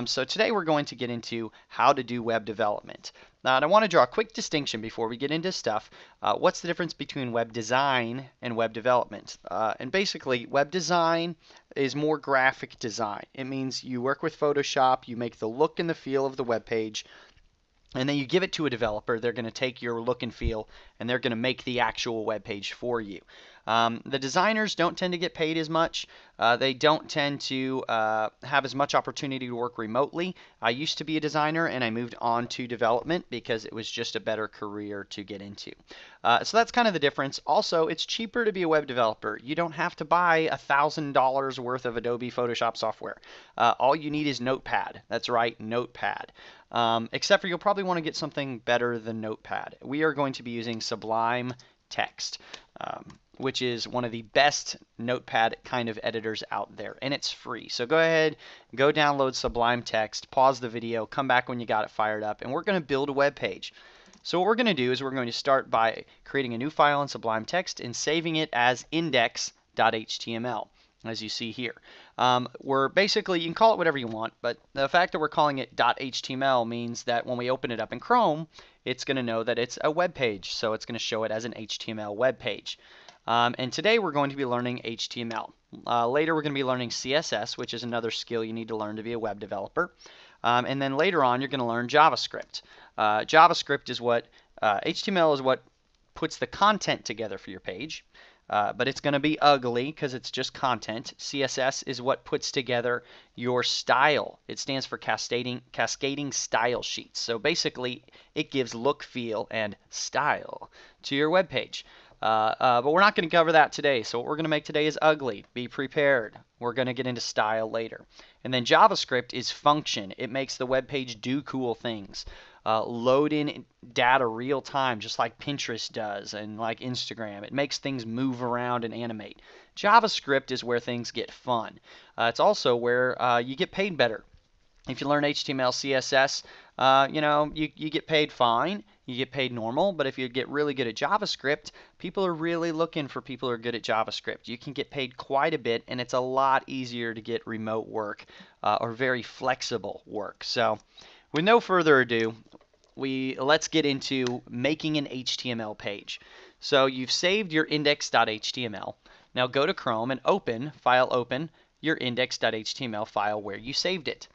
So today we're going to get into how to do web development. Now, and I want to draw a quick distinction before we get into stuff. What's the difference between web design and web development? And basically, web design is more graphic design. It means you work with Photoshop, you make the look and the feel of the web page, and then you give it to a developer. They're going to take your look and feel and they're going to make the actual web page for you. The designers don't tend to get paid as much. They don't tend to have as much opportunity to work remotely. I used to be a designer and I moved on to development because it was just a better career to get into. So that's kind of the difference. Also, it's cheaper to be a web developer. You don't have to buy $1,000 worth of Adobe Photoshop software. All you need is Notepad. That's right, Notepad. Except for you'll probably want to get something better than Notepad. We are going to be using Sublime Text, which is one of the best Notepad kind of editors out there, and it's free. So go ahead, go download Sublime Text, pause the video, come back when you got it fired up, and we're going to build a web page. So what we're going to do is we're going to start by creating a new file in Sublime Text and saving it as index.html. As you see here. We're basically, you can call it whatever you want, but the fact that we're calling it .html means that when we open it up in Chrome, it's going to know that it's a web page, so it's going to show it as an HTML web page. And today we're going to be learning HTML. Later we're going to be learning CSS, which is another skill you need to learn to be a web developer. And then later on you're going to learn JavaScript. JavaScript is what, HTML is what puts the content together for your page. But it's going to be ugly because it's just content. CSS is what puts together your style. It stands for cascading style sheets. So basically, it gives look, feel, and style to your web page. But we're not going to cover that today. So what we're going to make today is ugly. Be prepared. We're going to get into style later. And then JavaScript is function. It makes the web page do cool things. Load in data real time, just like Pinterest does and like Instagram. It makes things move around and animate. JavaScript is where things get fun. It's also where you get paid better. If you learn HTML, CSS, you get paid fine. You get paid normal, but if you get really good at JavaScript, people are really looking for people who are good at JavaScript. You can get paid quite a bit, and it's a lot easier to get remote work or very flexible work. So with no further ado, let's get into making an HTML page. So you've saved your index.html. Now go to Chrome and open your index.html file where you saved it.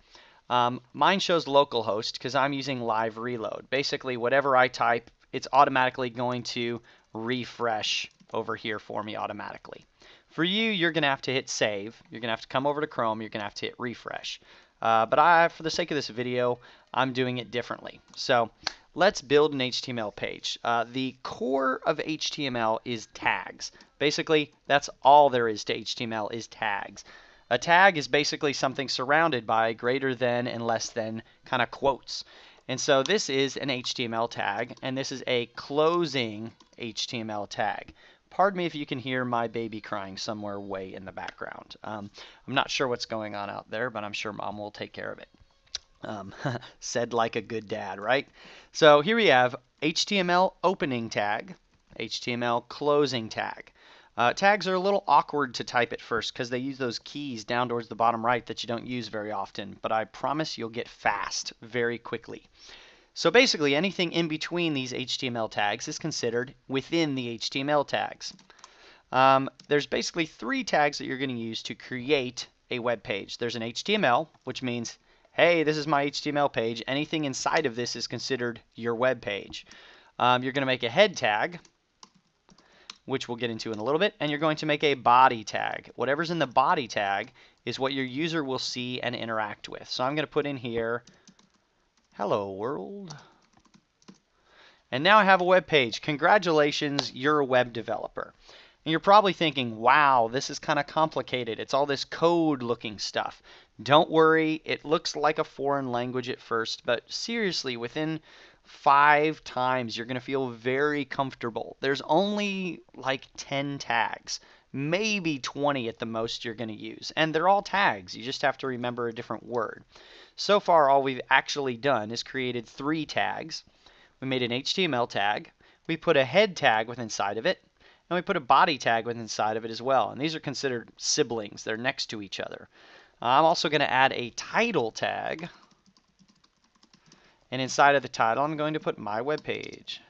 Mine shows localhost because I'm using live reload. Basically, whatever I type, it's automatically going to refresh over here for me automatically. For you, you're going to have to hit save. You're going to have to come over to Chrome. You're going to have to hit refresh. But for the sake of this video, I'm doing it differently. So let's build an HTML page. The core of HTML is tags. Basically, that's all there is to HTML is tags. A tag is basically something surrounded by greater than and less than kind of quotes. And so this is an HTML tag, and this is a closing HTML tag. Pardon me if you can hear my baby crying somewhere way in the background. I'm not sure what's going on out there, but I'm sure Mom will take care of it. Said like a good dad, right? So here we have HTML opening tag, HTML closing tag. Tags are a little awkward to type at first because they use those keys down towards the bottom right that you don't use very often, but I promise you'll get fast very quickly. So basically anything in between these HTML tags is considered within the HTML tags. There's basically three tags that you're going to use to create a web page. There's an HTML, which means, hey, this is my HTML page. Anything inside of this is considered your web page. You're going to make a head tag, which we'll get into in a little bit, and you're going to make a body tag. Whatever's in the body tag is what your user will see and interact with. So I'm going to put in here, hello world. And now I have a web page. Congratulations, you're a web developer. And you're probably thinking, wow, this is kind of complicated. It's all this code looking stuff. Don't worry, it looks like a foreign language at first, but seriously, within 5 times you're going to feel very comfortable. There's only like 10 tags, maybe 20 at the most you're going to use, and they're all tags. You just have to remember a different word. So far all we've actually done is created 3 tags. We made an HTML tag, we put a head tag with inside of it, and we put a body tag with inside of it as well. And these are considered siblings. They're next to each other. I'm also going to add a title tag. And inside of the title, I'm going to put my web page.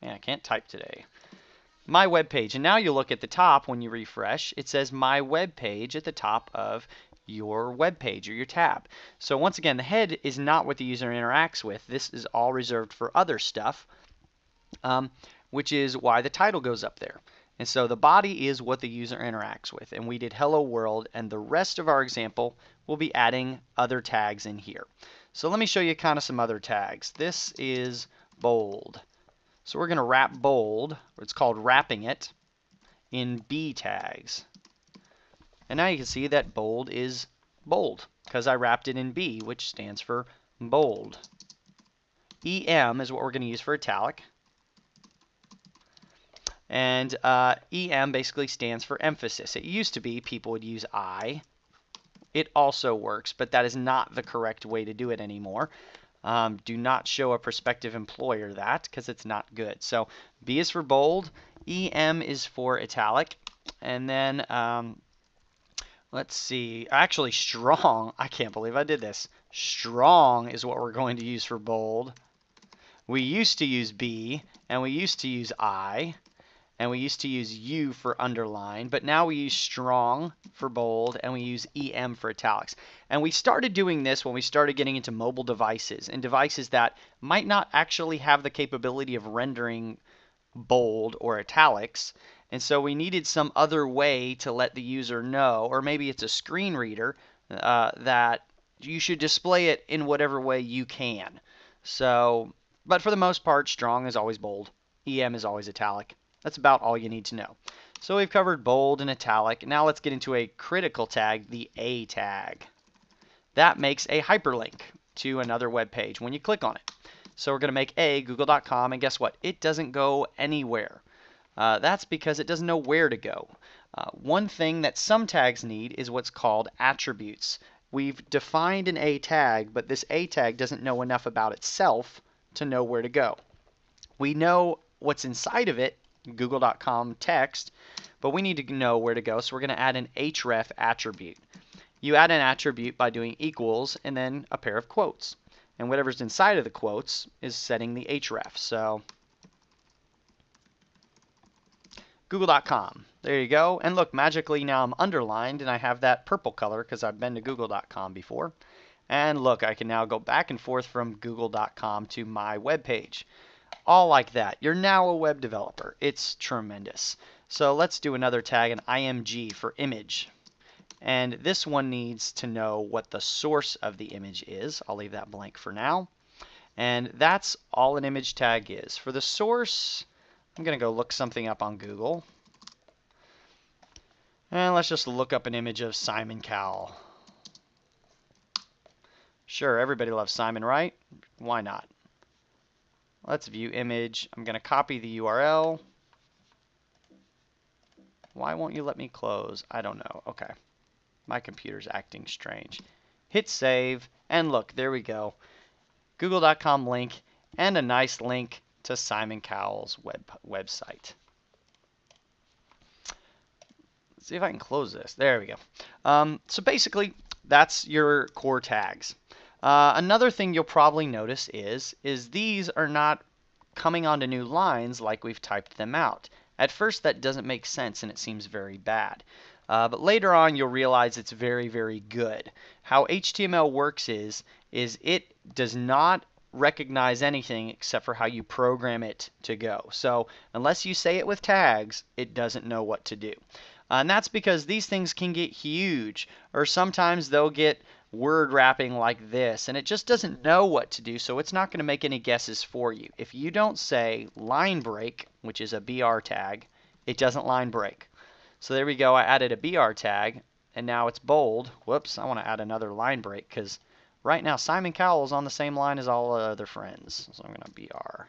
Yeah, I can't type today. My web page. And now you look at the top when you refresh, it says my web page at the top of your web page or your tab. So once again, the head is not what the user interacts with. This is all reserved for other stuff, which is why the title goes up there. And so the body is what the user interacts with. And we did hello world, and the rest of our example will be adding other tags in here. So let me show you kind of some other tags. This is bold. So we're going to wrap bold, or it's called wrapping it, in B tags. And now you can see that bold is bold because I wrapped it in B, which stands for bold. EM is what we're going to use for italic. And EM basically stands for emphasis. It used to be people would use I. It also works, but that is not the correct way to do it anymore. Do not show a prospective employer that because it's not good. So B is for bold, EM is for italic, and then let's see, actually strong, I can't believe I did this. Strong is what we're going to use for bold. We used to use B, and we used to use I, and we used to use U for underline, but now we use strong for bold, and we use EM for italics. And we started doing this when we started getting into mobile devices, and devices that might not actually have the capability of rendering bold or italics. And so we needed some other way to let the user know, or maybe it's a screen reader, that you should display it in whatever way you can. So, but for the most part, strong is always bold, EM is always italic. That's about all you need to know. So we've covered bold and italic. Now let's get into a critical tag, the A tag. That makes a hyperlink to another web page when you click on it. So we're going to make A, google.com, and guess what? It doesn't go anywhere. That's because it doesn't know where to go. One thing that some tags need is what's called attributes. We've defined an A tag, but this A tag doesn't know enough about itself to know where to go. We know what's inside of it, google.com text, but we need to know where to go, so we're going to add an href attribute. You add an attribute by doing equals and then a pair of quotes. And whatever's inside of the quotes is setting the href. So google.com. There you go. And look, magically now I'm underlined and I have that purple color because I've been to google.com before. And look, I can now go back and forth from google.com to my web page. All like that. You're now a web developer. It's tremendous. So let's do another tag, an img for image. And this one needs to know what the source of the image is. I'll leave that blank for now. And that's all an image tag is. For the source, I'm going to go look something up on Google. And let's just look up an image of Simon Cowell. Sure, everybody loves Simon, right? Why not? Let's view image. I'm going to copy the URL. Why won't you let me close? I don't know. Okay. My computer's acting strange. Hit save, and look, there we go. Google.com link, and a nice link to Simon Cowell's website. Let's see if I can close this. There we go. So basically, that's your core tags. Another thing you'll probably notice is these are not coming onto new lines like we've typed them out. At first, that doesn't make sense, and it seems very bad. But later on, you'll realize it's very, very good. How HTML works is it does not recognize anything except for how you program it to go. So unless you say it with tags, it doesn't know what to do. And that's because these things can get huge, or sometimes they'll get word wrapping like this, and it just doesn't know what to do, so it's not going to make any guesses for you. If you don't say line break, which is a BR tag, it doesn't line break. So there we go, I added a BR tag, and now it's bold. Whoops, I want to add another line break, because right now Simon Cowell is on the same line as all other friends. So I'm going to BR.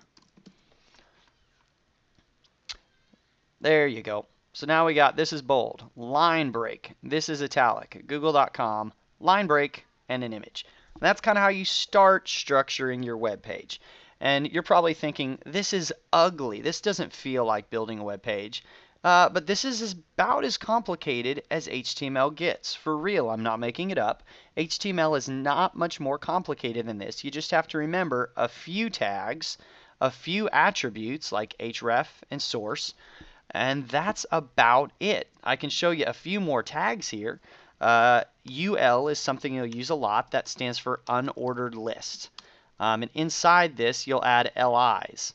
There you go. So now we got, this is bold, line break, this is italic, google.com, line break, and an image. That's kind of how you start structuring your web page. And you're probably thinking, this is ugly. This doesn't feel like building a web page. But this is about as complicated as HTML gets. For real, I'm not making it up. HTML is not much more complicated than this. You just have to remember a few tags, a few attributes like href and source, and that's about it. I can show you a few more tags here. UL is something you'll use a lot. That stands for unordered list. And inside this, you'll add LIs.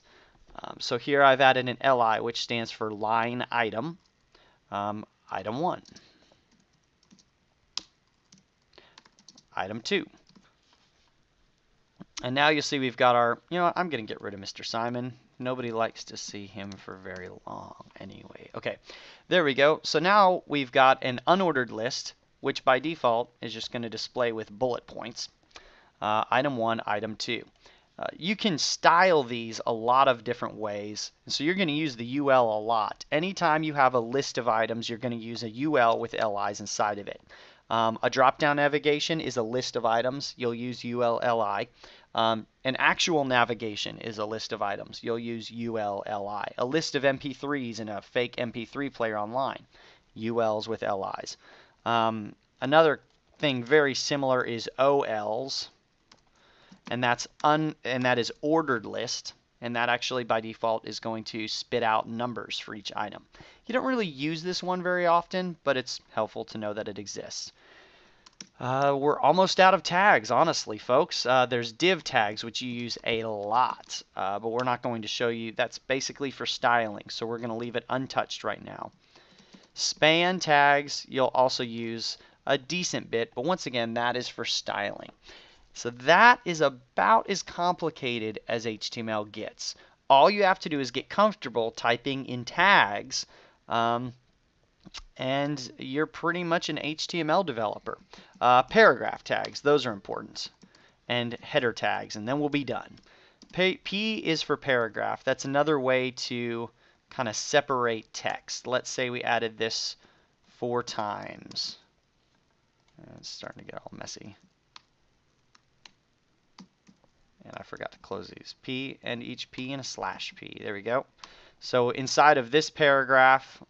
So here I've added an LI, which stands for line item, item 1, item 2. And now you'll see we've got our, I'm going to get rid of Mr. Simon. Nobody likes to see him for very long anyway. Okay, there we go. So now we've got an unordered list, which by default is just going to display with bullet points. Item 1, item 2. You can style these a lot of different ways, and so you're going to use the UL a lot. Anytime you have a list of items, you're going to use a UL with LIs inside of it. A drop-down navigation is a list of items. You'll use UL-LI. An actual navigation is a list of items. You'll use UL-LI. A list of MP3s in a fake MP3 player online. ULs with LIs. Another thing very similar is OLs. And that is ordered list, and that actually by default is going to spit out numbers for each item. You don't really use this one very often, but it's helpful to know that it exists. We're almost out of tags, honestly, folks. There's div tags, which you use a lot, but we're not going to show you. That's basically for styling, so we're going to leave it untouched right now. Span tags, you'll also use a decent bit, but once again, that is for styling. So that is about as complicated as HTML gets. All you have to do is get comfortable typing in tags, and you're pretty much an HTML developer. Paragraph tags, those are important, and header tags, and then we'll be done. P is for paragraph. That's another way to kind of separate text. Let's say we added this 4 times. It's starting to get all messy. And I forgot to close these. P and each P and a slash P. There we go. So inside of this paragraph,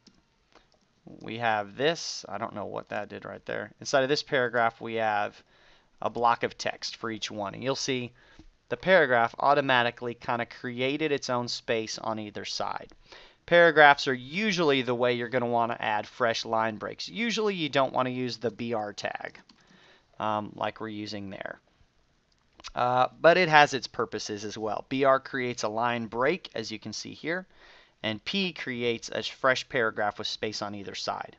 we have this. I don't know what that did right there. Inside of this paragraph, we have a block of text for each one. And you'll see the paragraph automatically kind of created its own space on either side. Paragraphs are usually the way you're going to want to add fresh line breaks. Usually you don't want to use the BR tag like we're using there. But it has its purposes as well. BR creates a line break, as you can see here, and P creates a fresh paragraph with space on either side.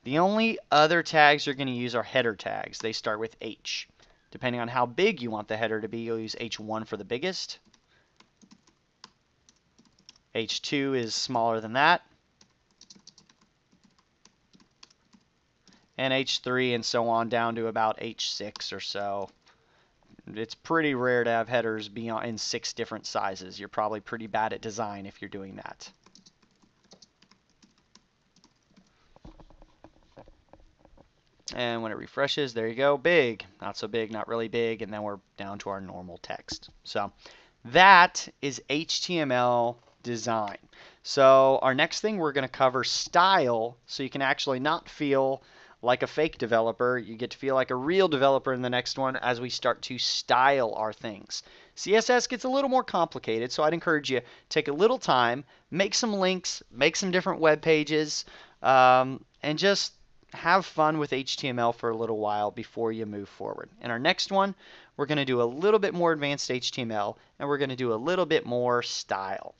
The only other tags you're going to use are header tags. They start with H. Depending on how big you want the header to be, you'll use H1 for the biggest. H2 is smaller than that. And H3 and so on down to about H6 or so. It's pretty rare to have headers be in 6 different sizes. You're probably pretty bad at design if you're doing that. And when it refreshes, there you go, big, not so big, not really big, and then we're down to our normal text. So that is HTML design. So our next thing, we're going to cover style, so you can actually not feel like a fake developer. You get to feel like a real developer in the next one as we start to style our things. CSS gets a little more complicated, so I'd encourage you take a little time, make some links, make some different web pages, and just have fun with HTML for a little while before you move forward. In our next one, we're going to do a little bit more advanced HTML, and we're going to do a little bit more style.